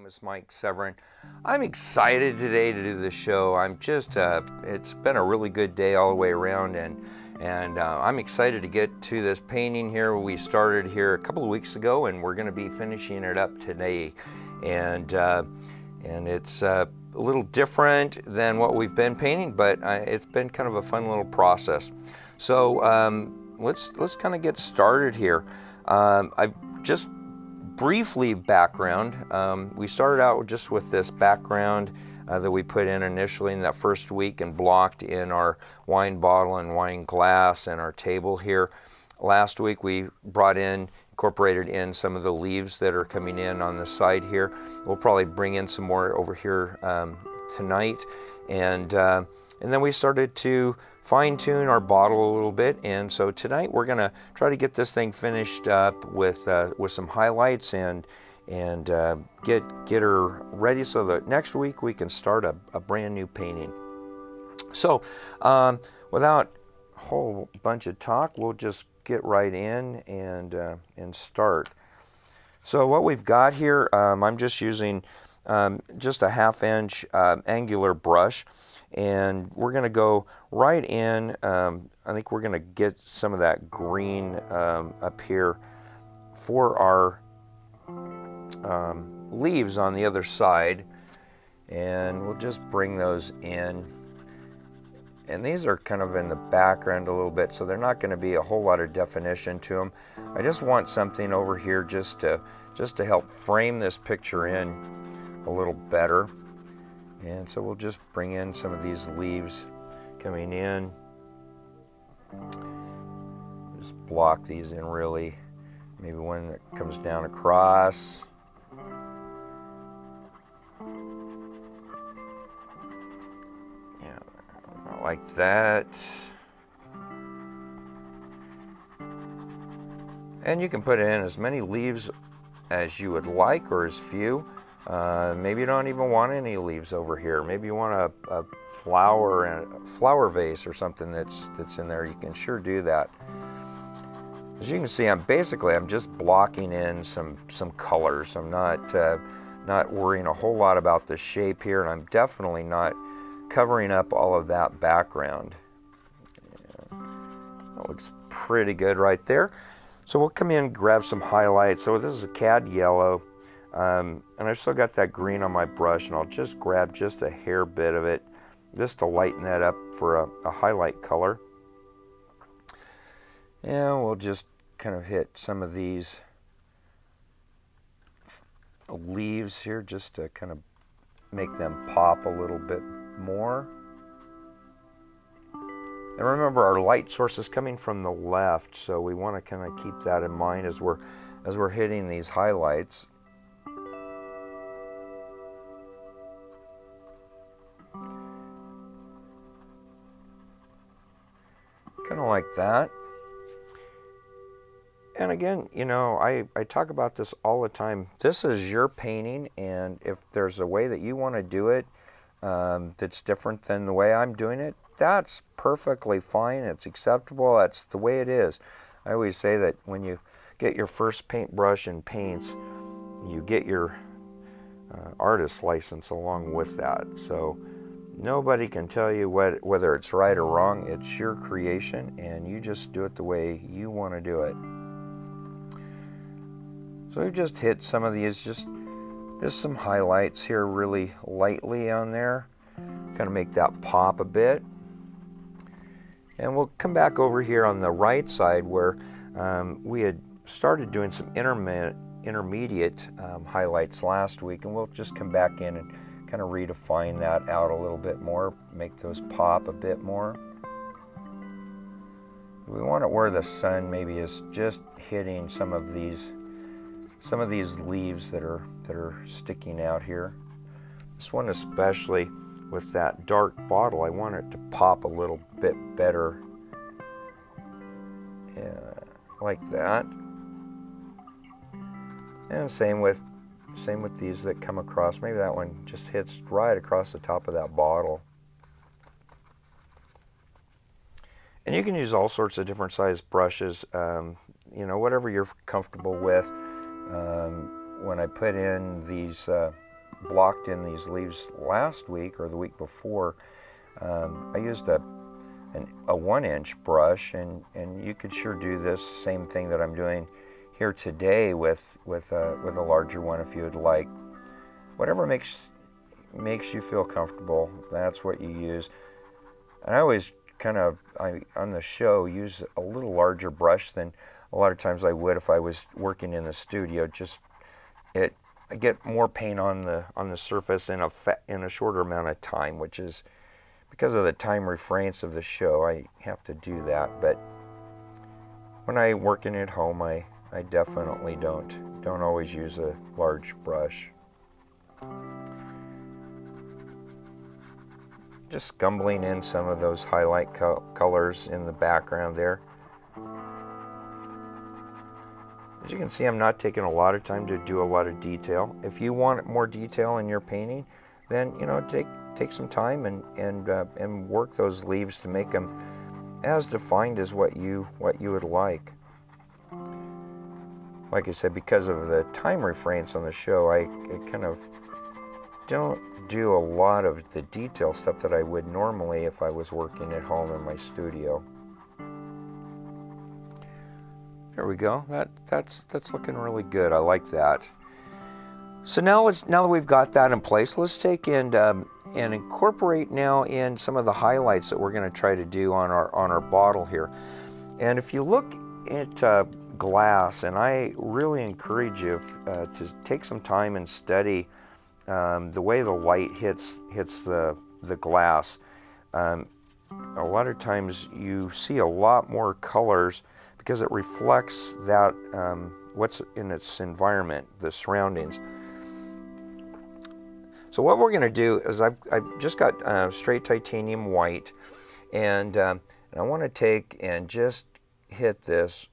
It's Mike Severin. I'm excited today to do this show. It's been a really good day all the way around, and I'm excited to get to this painting here. We started here a couple of weeks ago, and we're going to be finishing it up today. And it's a little different than what we've been painting, but it's been kind of a fun little process. So let's kind of get started here. I just briefly background. We started out just with this background that we put in initially in that first week and blocked in our wine bottle and wine glass and our table here. Last week we incorporated in some of the leaves that are coming in on the side here. We'll probably bring in some more over here tonight. And then we started to fine-tune our bottle a little bit, and so tonight we're going to try to get this thing finished up with some highlights and get her ready so that next week we can start a brand new painting. So without a whole bunch of talk, we'll just get right in and start. So what we've got here, I'm just using just a 1/2-inch angular brush. And we're going to go right in. I think we're going to get some of that green up here for our leaves on the other side. And we'll just bring those in. And these are kind of in the background a little bit, so they're not going to be a whole lot of definition to them. I just want something over here just to help frame this picture in a little better. And so we'll just bring in some of these leaves coming in. Just block these in really. Maybe one that comes down across. Yeah, like that. And you can put in as many leaves as you would like, or as few. Maybe you don't even want any leaves over here. Maybe you want a flower vase or something that's in there. You can sure do that. As you can see, I'm just blocking in some colors. I'm not worrying a whole lot about the shape here, and I'm definitely not covering up all of that background. Yeah, that looks pretty good right there. So we'll come in and grab some highlights. So this is a cad yellow. And I've still got that green on my brush, and I'll just grab just a hair bit of it just to lighten that up for a highlight color. And we'll just kind of hit some of these leaves here just to kind of make them pop a little bit more. And remember, our light source is coming from the left, so we want to kind of keep that in mind as we're hitting these highlights. Kind of like that. And again, you know, I talk about this all the time. This is your painting, and if there's a way that you want to do it that's different than the way I'm doing it, that's perfectly fine. It's acceptable. That's the way it is. I always say that when you get your first paintbrush and paints, you get your artist license along with that. So nobody can tell you whether it's right or wrong. It's your creation, and you just do it the way you want to do it. So we've just hit some of these, just some highlights here really lightly on there. Kind of make that pop a bit. And we'll come back over here on the right side where we had started doing some intermediate highlights last week, and we'll just come back in and kind of redefine that out a little bit more, make those pop a bit more. We want it where the sun maybe is just hitting some of these leaves that are sticking out here. This one especially, with that dark bottle, I want it to pop a little bit better. Yeah, like that. And same with these that come across. Maybe that one just hits right across the top of that bottle. And you can use all sorts of different size brushes, you know, whatever you're comfortable with. When I put in these blocked in these leaves last week or the week before, I used a 1-inch brush, and you could sure do this same thing that I'm doing here today with a larger one if you would like. Whatever makes you feel comfortable, that's what you use. And I always on the show use a little larger brush than a lot of times I would if I was working in the studio. I get more paint on the surface in a shorter amount of time, which is because of the time restraints of the show. I have to do that, but when I work in at home, I definitely don't always use a large brush. Just scumbling in some of those highlight colors in the background there. As you can see, I'm not taking a lot of time to do a lot of detail. If you want more detail in your painting, then take some time and work those leaves to make them as defined as what you would like. Like I said, because of the time restraints on the show, I kind of don't do a lot of the detail stuff that I would normally if I was working at home in my studio. There we go. That's looking really good. I like that. So now that we've got that in place, let's take and incorporate now in some of the highlights that we're going to try to do on our bottle here. And if you look at glass, and I really encourage you to take some time and study the way the light hits the glass. A lot of times you see a lot more colors because it reflects that what's in its environment, the surroundings. So what we're going to do is I've just got straight titanium white, and I want to take and just hit this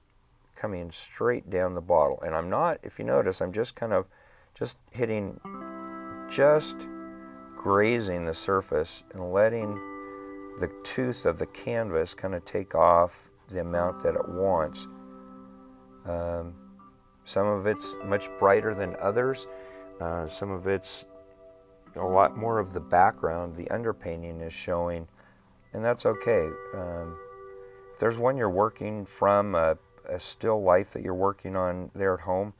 coming straight down the bottle. And I'm not, if you notice, I'm just hitting, just grazing the surface and letting the tooth of the canvas kind of take off the amount that it wants. Some of it's much brighter than others. Some of it's a lot more of the background, the underpainting is showing, and that's okay. If there's one you're working from, a still life that you're working on there at home,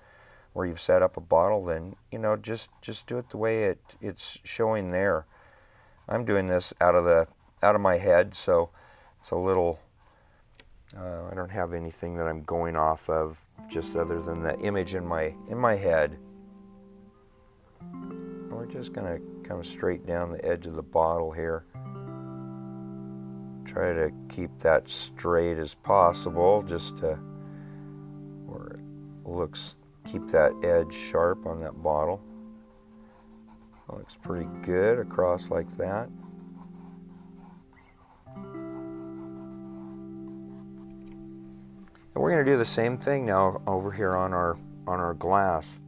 where you've set up a bottle, then just do it the way it's showing there. I'm doing this out of my head, so it's a little. I don't have anything that I'm going off of, just other than the image in my head. We're just gonna come straight down the edge of the bottle here. Try to keep that straight as possible, just to where it looks. Keep that edge sharp on that bottle. That looks pretty good across like that. And we're going to do the same thing now over here on our glass.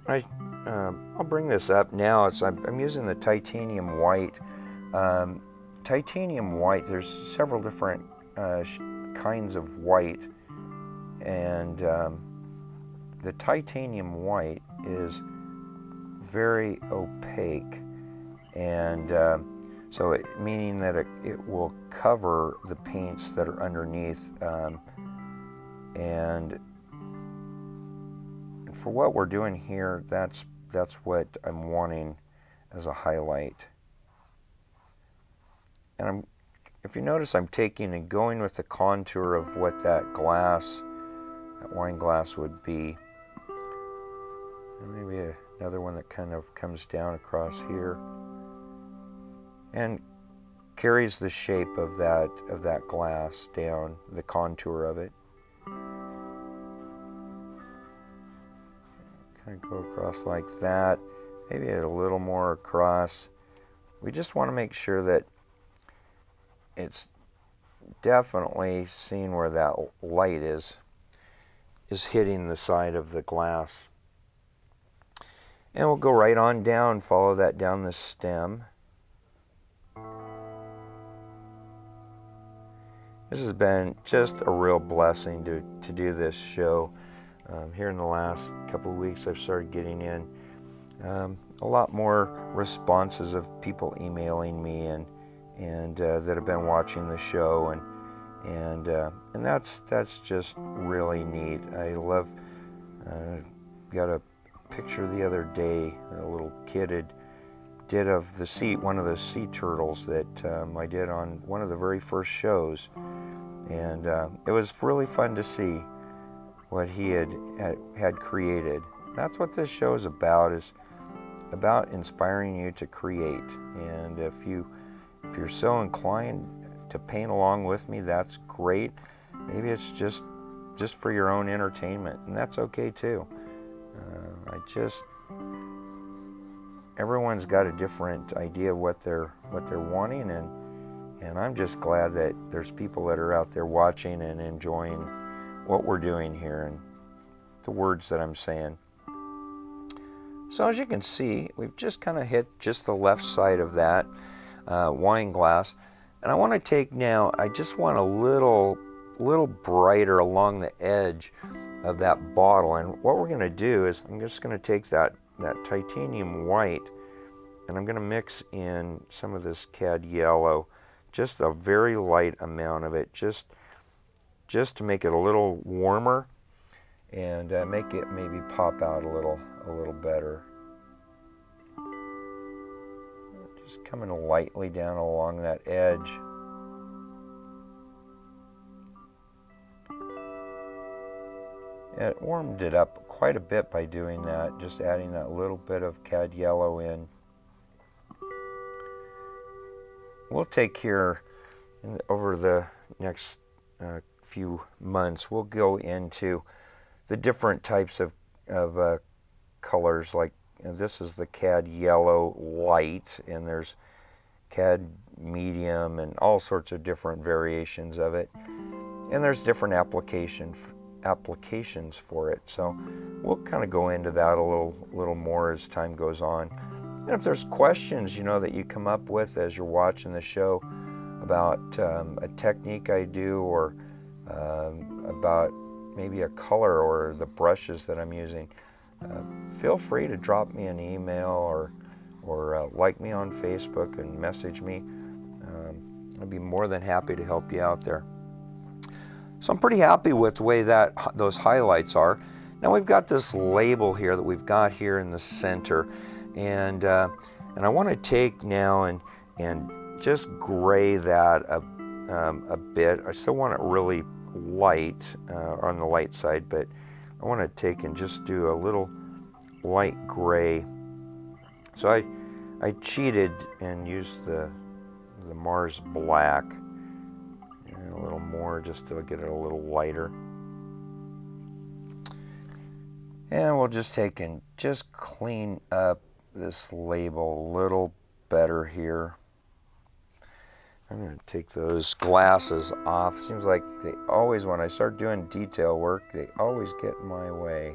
I'll bring this up now. I'm using the titanium white. Titanium white, there's several different kinds of white, and the titanium white is very opaque, and so meaning that it will cover the paints that are underneath, and for what we're doing here, that's what I'm wanting as a highlight. And if you notice, I'm taking and going with the contour of what that wine glass would be. And maybe another one that kind of comes down across here and carries the shape of that glass down, the contour of it. Kind of go across like that, maybe a little more across. We just want to make sure that it's definitely seeing where that light is hitting the side of the glass. And we'll go right on down, follow that down the stem. This has been just a real blessing to do this show. Here in the last couple of weeks, I've started getting in a lot more responses of people emailing me and that have been watching the show, and that's just really neat. I love. Got a picture the other day. A little kid did of one of the sea turtles that I did on one of the very first shows, and it was really fun to see what he had created. That's what this show is about inspiring you to create. And if you're so inclined to paint along with me, that's great. Maybe it's just for your own entertainment, and that's okay too. Everyone's got a different idea of what they're wanting, and I'm just glad that there's people that are out there watching and enjoying what we're doing here and the words that I'm saying. So as you can see, we've just kind of hit just the left side of that wine glass, and I want to take now, I just want a little brighter along the edge of that bottle. And what we're going to do is I'm just going to take that titanium white, and I'm going to mix in some of this cad yellow, just a very light amount of it, just to make it a little warmer and make it maybe pop out a little better. Just coming lightly down along that edge. It warmed it up quite a bit by doing that, just adding that little bit of cad yellow in. We'll take here over the next few months, we'll go into the different types of colors. Like this is the cad yellow light, and there's cad medium and all sorts of different variations of it. And there's different applications for it. So we'll kind of go into that a little more as time goes on. And if there's questions, that you come up with as you're watching the show about a technique I do, or about maybe a color or the brushes that I'm using, feel free to drop me an email or like me on Facebook and message me. I'd be more than happy to help you out there. So I'm pretty happy with the way that those highlights are. Now we've got this label here that we've got here in the center, and I want to take now and just gray that a bit. I still want it really light on the light side, but I want to take and just do a little light gray. So I cheated and used the Mars Black, and a little more just to get it a little lighter. And we'll just take and just clean up this label a little better here. I'm going to take those glasses off. Seems like they always, when I start doing detail work, they always get in my way.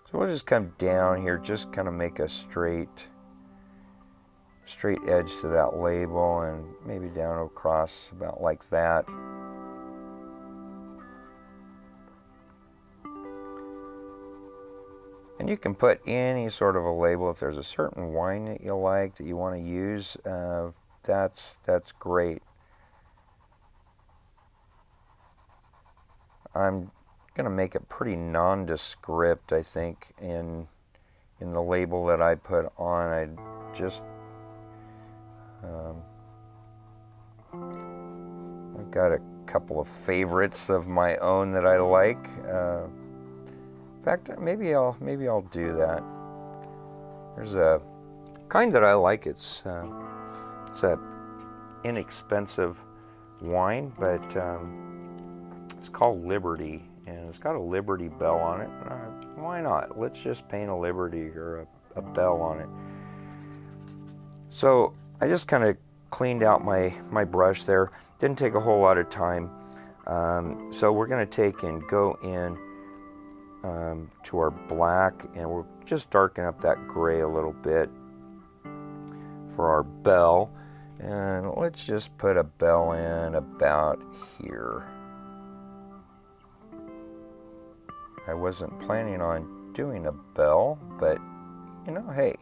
So we'll just come down here, just kind of make a straight edge to that label, and maybe down across about like that. And you can put any sort of a label. If there's a certain wine that you like, that you want to use, that's great. I'm going to make it pretty nondescript, I think, in the label that I put on. I just I've got a couple of favorites of my own that I like. In fact, maybe I'll do that. There's a kind that I like. It's a inexpensive wine, but it's called Liberty, and it's got a Liberty bell on it. Why not? Let's just paint a Liberty or a bell on it. So I just kind of cleaned out my brush there. Didn't take a whole lot of time. So we're going to take and go in to our black, and we'll just darken up that gray a little bit for our bell. And let's just put a bell in about here. I wasn't planning on doing a bell, but you know, hey,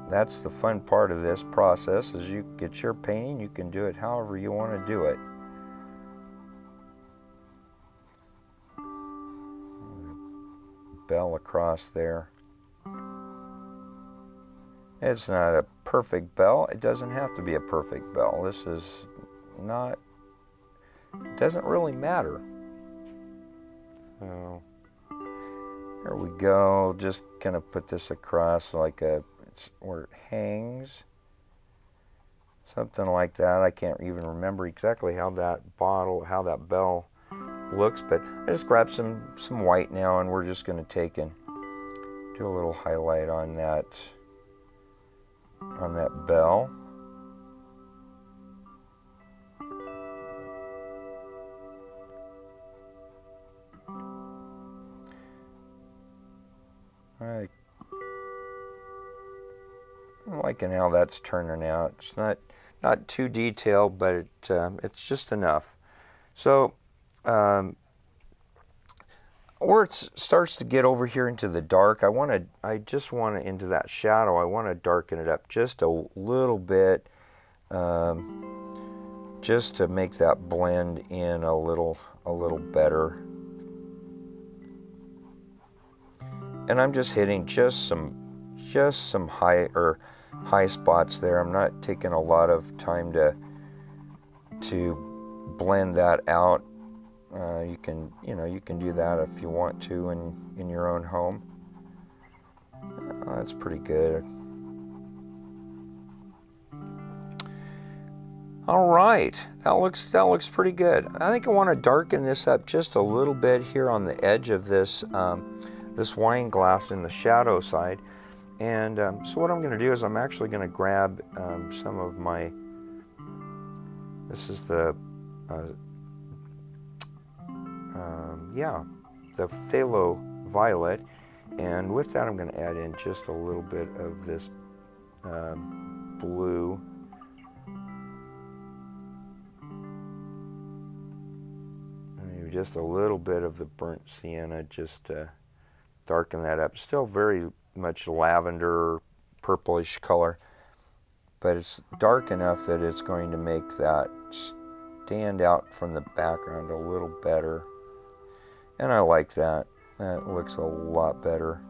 that's the fun part of this process, is you get your painting, you can do it however you want to do it. Bell across there. It's not a perfect bell. It doesn't have to be a perfect bell. This is not, it doesn't really matter. So here we go. Just gonna put this across like it's where it hangs. Something like that. I can't even remember exactly how that bell looks, but I just grabbed some white now, and we're just gonna take and do a little highlight on that bell. I'm liking how that's turning out. It's not too detailed, but it's just enough. So where it starts to get over here into the dark, I just want to, into that shadow, I want to darken it up just a little bit, just to make that blend in a little better. And I'm just hitting just some high spots there. I'm not taking a lot of time to blend that out. You can do that if you want to in your own home. That's pretty good. All right, that looks pretty good. I think I want to darken this up just a little bit here on the edge of this this wine glass in the shadow side. And so what I'm going to do is I'm actually going to grab some of my. This is the the phthalo violet, and with that I'm going to add in just a little bit of this blue. Maybe just a little bit of the burnt sienna, just to darken that up. Still very much lavender, purplish color, but it's dark enough that it's going to make that stand out from the background a little better. And I like that. That looks a lot better.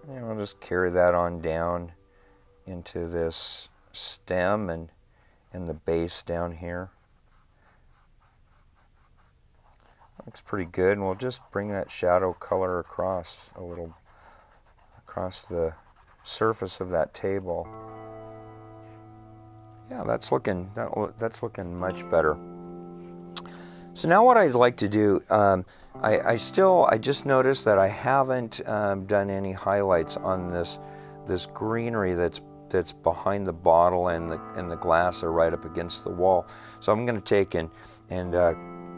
And I'll just carry that on down into this stem and the base down here. Looks pretty good, and we'll just bring that shadow color across a little, across the surface of that table. Yeah, that's looking much better. So now what I'd like to do, I just noticed that I haven't done any highlights on this greenery that's behind the bottle, and the glass are right up against the wall. So I'm going to take and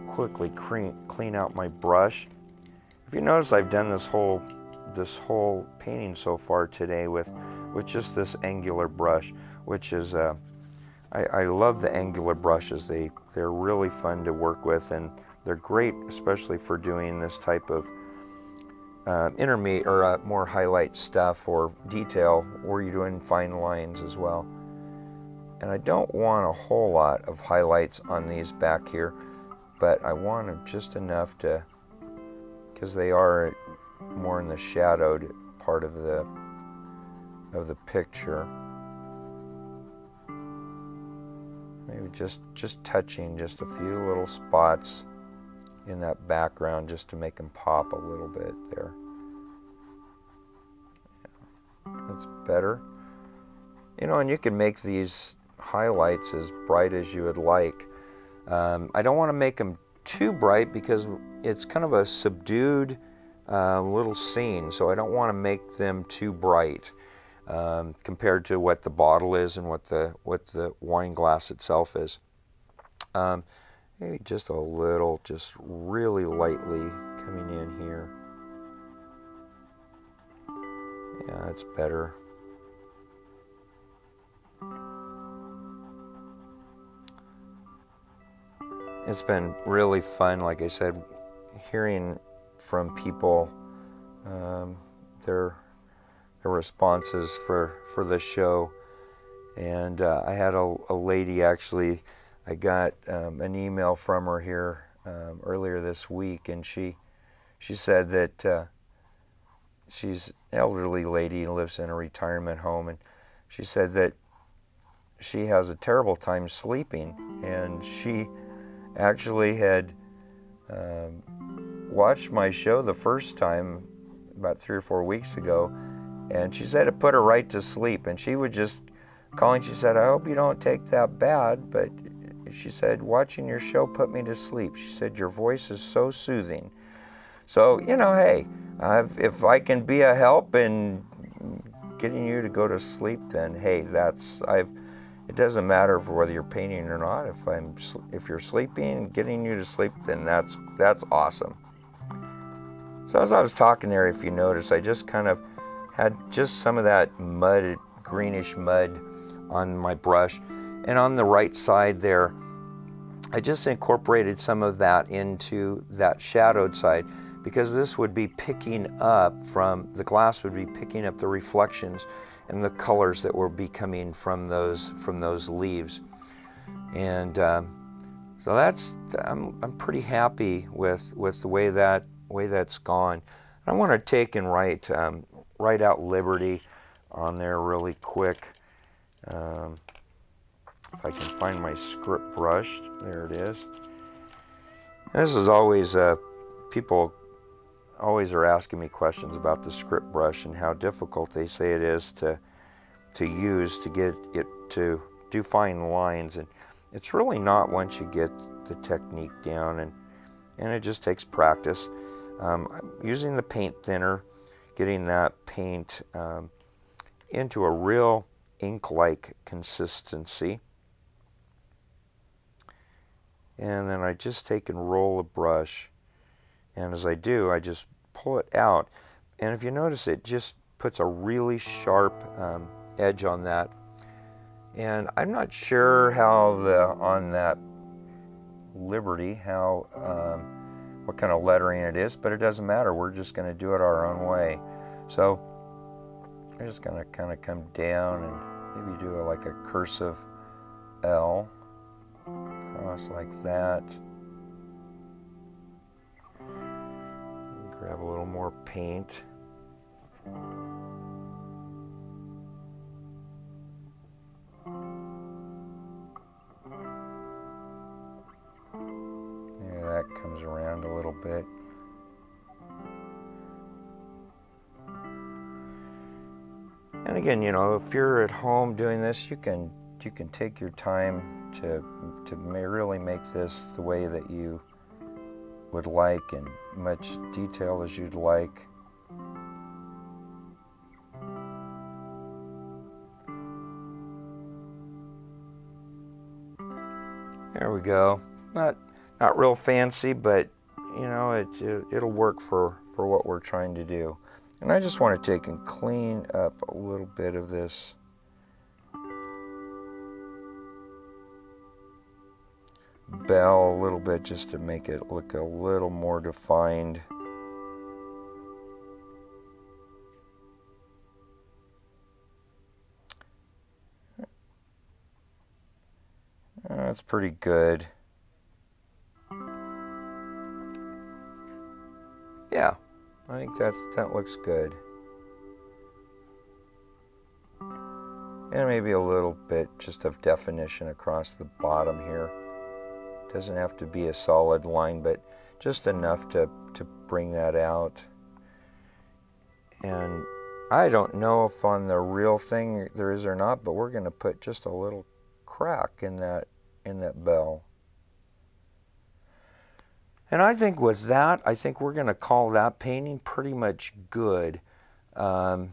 quickly clean out my brush. If you notice, I've done this whole painting so far today with just this angular brush, which is I love the angular brushes. They're really fun to work with, and they're great, especially for doing this type of intermediate or more highlight stuff or detail, where you're doing fine lines as well. And I don't want a whole lot of highlights on these back here, but I want them just enough to, because they are more in the shadowed part of the picture. Maybe just touching just a few little spots in that background, just to make them pop a little bit there. That's better. You know, and you can make these highlights as bright as you would like. I don't want to make them too bright because it's kind of a subdued little scene, so I don't want to make them too bright compared to what the bottle is and what the wine glass itself is. Maybe just a little, just really lightly coming in here. Yeah, that's better. It's been really fun, like I said, hearing from people, their responses for the show. And I had a lady, actually, I got an email from her here earlier this week, and she said that she's an elderly lady and lives in a retirement home, and she said that she has a terrible time sleeping, and she actually had watched my show the first time about 3 or 4 weeks ago, and she said it put her right to sleep. And she would just calling, she said, I hope you don't take that bad, but she said, watching your show put me to sleep. She said, your voice is so soothing. So, you know, hey, if I can be a help in getting you to go to sleep, then hey, it doesn't matter for whether you're painting or not. If you're sleeping, getting you to sleep, then that's awesome. So as I was talking there, if you notice, I just kind of had just some of that mud, greenish mud on my brush, and on the right side there, I just incorporated some of that into that shadowed side, because this would be picking up the glass would be picking up the reflections and the colors that will be coming from those leaves. And so I'm pretty happy with the way that's gone. I want to take and write out Liberty on there really quick. If I can find my script brush, there it is. This is always people always are asking me questions about the script brush and how difficult they say it is to use to get it to do fine lines, and it's really not once you get the technique down, and it just takes practice. I'm using the paint thinner, getting that paint into a real ink-like consistency, and then I just take and roll the brush, and as I do, I just pull it out, and if you notice, it just puts a really sharp edge on that. And I'm not sure how on that Liberty, what kind of lettering it is, but it doesn't matter. We're just going to do it our own way. So I'm just going to kind of come down and maybe do like a cursive L across like that. Grab a little more paint. That comes around a little bit. And again, you know, if you're at home doing this, you can take your time to really make this the way that you would like, and much detail as you'd like. There we go. Not real fancy, but you know, it'll work for what we're trying to do. And I just want to take and clean up a little bit of this bell a little bit, just to make it look a little more defined. That's pretty good. Yeah, I think that looks good. And maybe a little bit just of definition across the bottom here. Doesn't have to be a solid line, but just enough to bring that out. And I don't know if on the real thing there is or not, but we're going to put just a little crack in that bell. And I think with that, I think we're going to call that painting pretty much good. You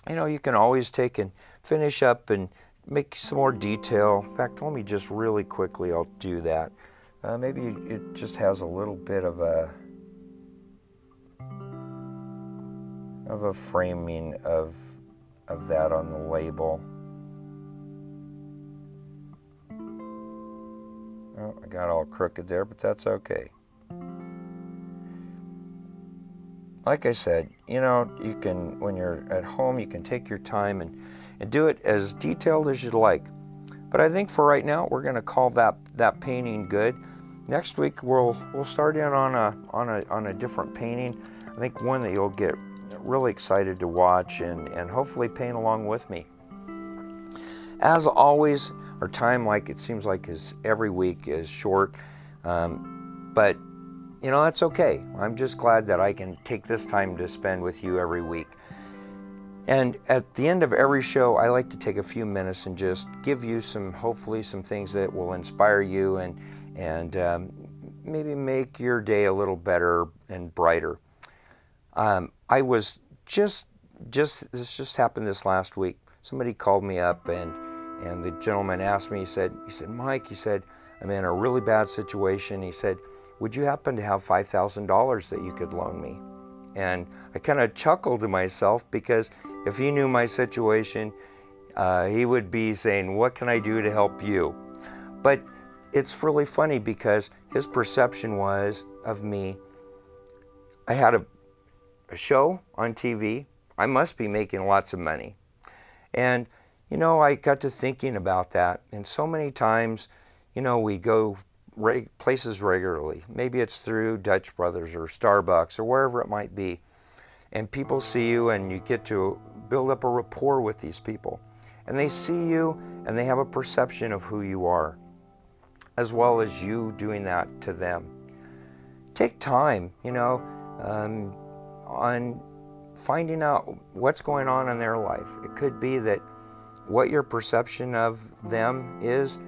know, you can always take and finish up and make some more detail. In fact, let me just really quickly, I'll do that. Maybe it just has a little bit of a framing of that on the label. Oh, I got all crooked there, but that's okay. Like I said, you know, you can, when you're at home, you can take your time and do it as detailed as you'd like. But I think for right now, we're going to call that painting good. Next week, we'll start in on a different painting. I think one that you'll get really excited to watch and hopefully paint along with me. As always, our time, like it seems like is every week, is short, but you know, that's okay. I'm just glad that I can take this time to spend with you every week. And at the end of every show, I like to take a few minutes and just give you hopefully some things that will inspire you and maybe make your day a little better and brighter. I was this just happened this last week. Somebody called me up and the gentleman asked me, he said, Mike, he said, I'm in a really bad situation. He said, would you happen to have $5,000 that you could loan me? And I kind of chuckled to myself, because if he knew my situation, he would be saying, what can I do to help you? But it's really funny, because his perception was of me, I had a show on TV. I must be making lots of money. And, you know, I got to thinking about that. And so many times, you know, we go places regularly. Maybe it's through Dutch Brothers or Starbucks or wherever it might be. And people see you and you get to build up a rapport with these people. And they see you and they have a perception of who you are, as well as you doing that to them. Take time, you know, on finding out what's going on in their life. It could be that what your perception of them is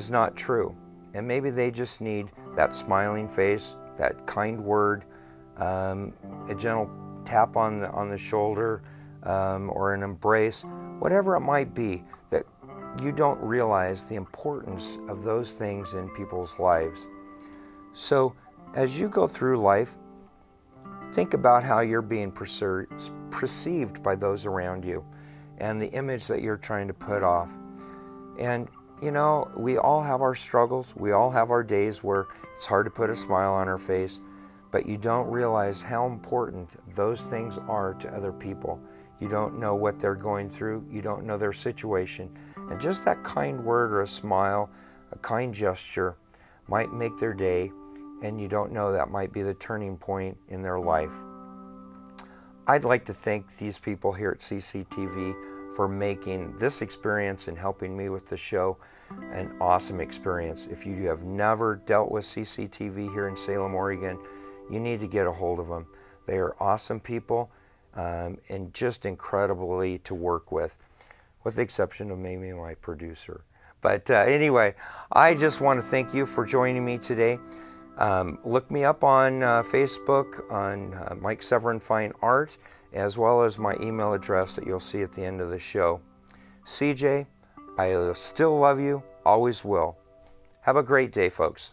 not true. And maybe they just need that smiling face, that kind word, a gentle tap on the shoulder, or an embrace, whatever it might be, that you don't realize the importance of those things in people's lives. So as you go through life, think about how you're being perceived by those around you and the image that you're trying to put off. And you know, we all have our struggles. We all have our days where it's hard to put a smile on our face, but you don't realize how important those things are to other people. You don't know what they're going through. You don't know their situation. And just that kind word or a smile, a kind gesture might make their day, and you don't know that might be the turning point in their life. I'd like to thank these people here at CCTV for making this experience and helping me with the show an awesome experience. If you have never dealt with CCTV here in Salem, Oregon, you need to get a hold of them. They are awesome people and just incredibly to work with the exception of maybe my producer. But anyway, I just want to thank you for joining me today. Look me up on Facebook on Mike Severin Fine Art, as well as my email address that you'll see at the end of the show. CJ, I still love you, always will. Have a great day, folks.